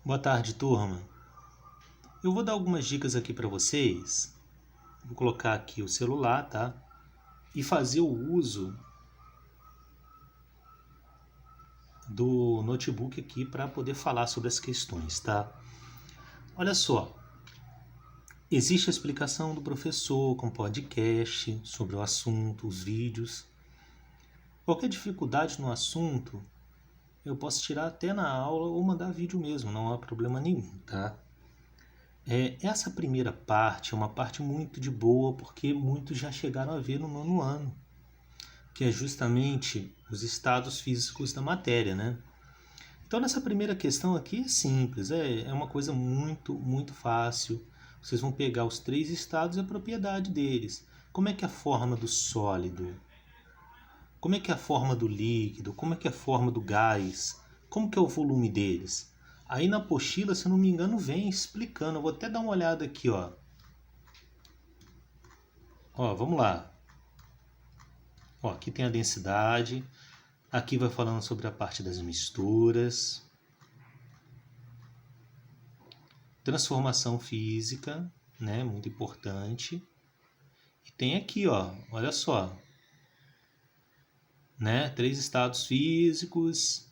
Boa tarde, turma. Eu vou dar algumas dicas aqui para vocês. Vou colocar aqui o celular, tá? E fazer o uso do notebook aqui para poder falar sobre as questões, tá? Olha só. Existe a explicação do professor com podcast sobre o assunto, os vídeos. Qualquer dificuldade no assunto, eu posso tirar até na aula ou mandar vídeo mesmo, não há problema nenhum, tá? Essa primeira parte é uma parte muito de boa, porque muitos já chegaram a ver no nono ano, que é justamente os estados físicos da matéria, né? Então, nessa primeira questão aqui é simples, é uma coisa muito fácil. Vocês vão pegar os três estados e a propriedade deles. Como é que é a forma do sólido? Como é que é a forma do líquido? Como é que é a forma do gás? Como que é o volume deles? Aí na apostila, se eu não me engano, vem explicando. Eu vou até dar uma olhada aqui, ó. Ó, vamos lá. Ó, aqui tem a densidade. Aqui vai falando sobre a parte das misturas. Transformação física, né? Muito importante. E tem aqui, ó, olha só. Né? 3 estados físicos.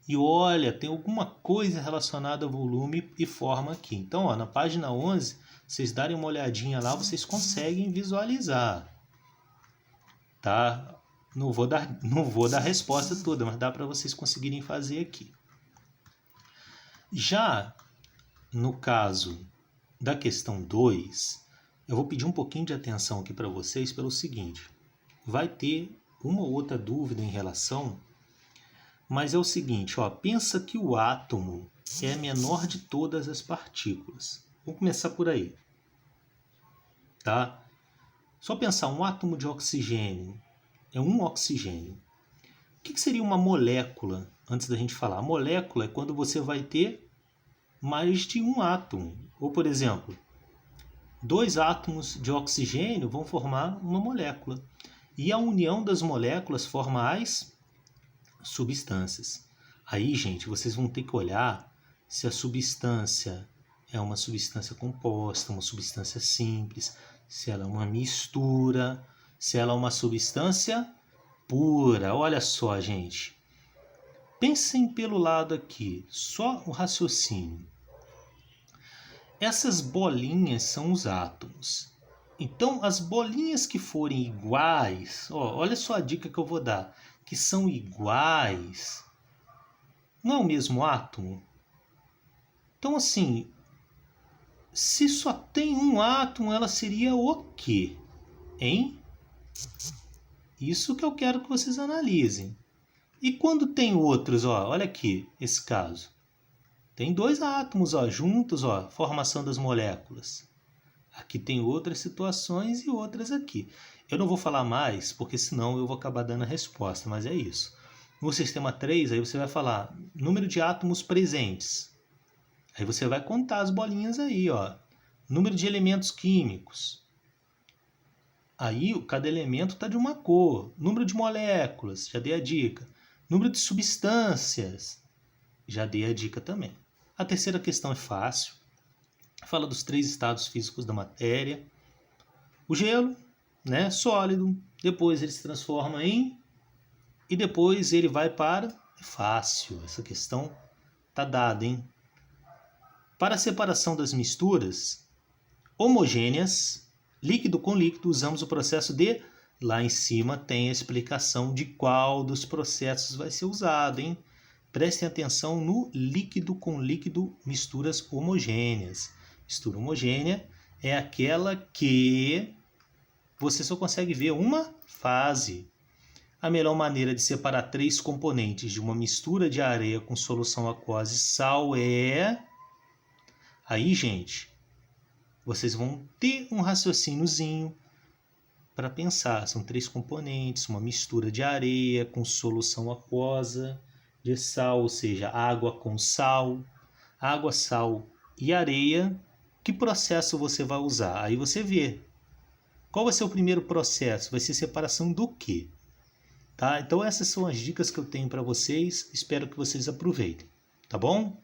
E olha, tem alguma coisa relacionada a volume e forma aqui. Então, ó, na página 11, vocês darem uma olhadinha lá, vocês conseguem visualizar. Tá? Não vou dar a resposta toda, mas dá para vocês conseguirem fazer aqui. Já no caso da questão 2, eu vou pedir um pouquinho de atenção aqui para vocês pelo seguinte. Vai ter uma ou outra dúvida em relação, mas é o seguinte, ó, pensa que o átomo é a menor de todas as partículas. Vamos começar por aí. Tá? Só pensar, um átomo de oxigênio é um oxigênio. O que seria uma molécula, antes da gente falar? A molécula é quando você vai ter mais de um átomo. Ou, por exemplo, 2 átomos de oxigênio vão formar uma molécula. E a união das moléculas forma as substâncias. Aí, gente, vocês vão ter que olhar se a substância é uma substância composta, uma substância simples, se ela é uma mistura, se ela é uma substância pura. Olha só, gente. Pensem pelo lado aqui, só o raciocínio. Essas bolinhas são os átomos. Então, as bolinhas que forem iguais, ó, olha só a dica que eu vou dar, que são iguais, não é o mesmo átomo? Então, assim, se só tem um átomo, ela seria o quê? Hein? Isso que eu quero que vocês analisem. E quando tem outros, ó, olha aqui, esse caso. Tem 2 átomos, ó, juntos, ó, formação das moléculas. Aqui tem outras situações e outras aqui. Eu não vou falar mais, porque senão eu vou acabar dando a resposta, mas é isso. No sistema 3, aí você vai falar número de átomos presentes. Aí você vai contar as bolinhas aí, ó. Número de elementos químicos. Aí cada elemento está de uma cor. Número de moléculas, já dei a dica. Número de substâncias, já dei a dica também. A terceira questão é fácil. Fala dos 3 estados físicos da matéria. O gelo, né, sólido. Depois ele se transforma em... E depois ele vai para... É fácil, essa questão está dada, hein? Para a separação das misturas homogêneas, líquido com líquido, usamos o processo de... Lá em cima tem a explicação de qual dos processos vai ser usado, hein? Prestem atenção no líquido com líquido, misturas homogêneas. Mistura homogênea é aquela que você só consegue ver uma fase. A melhor maneira de separar 3 componentes de uma mistura de areia com solução aquosa e sal é... Aí, gente, vocês vão ter um raciocíniozinho para pensar. São 3 componentes, uma mistura de areia com solução aquosa de sal, ou seja, água com sal, água, sal e areia. Que processo você vai usar? Aí você vê. Qual vai ser o primeiro processo? Vai ser separação do quê? Tá? Então essas são as dicas que eu tenho para vocês. Espero que vocês aproveitem. Tá bom?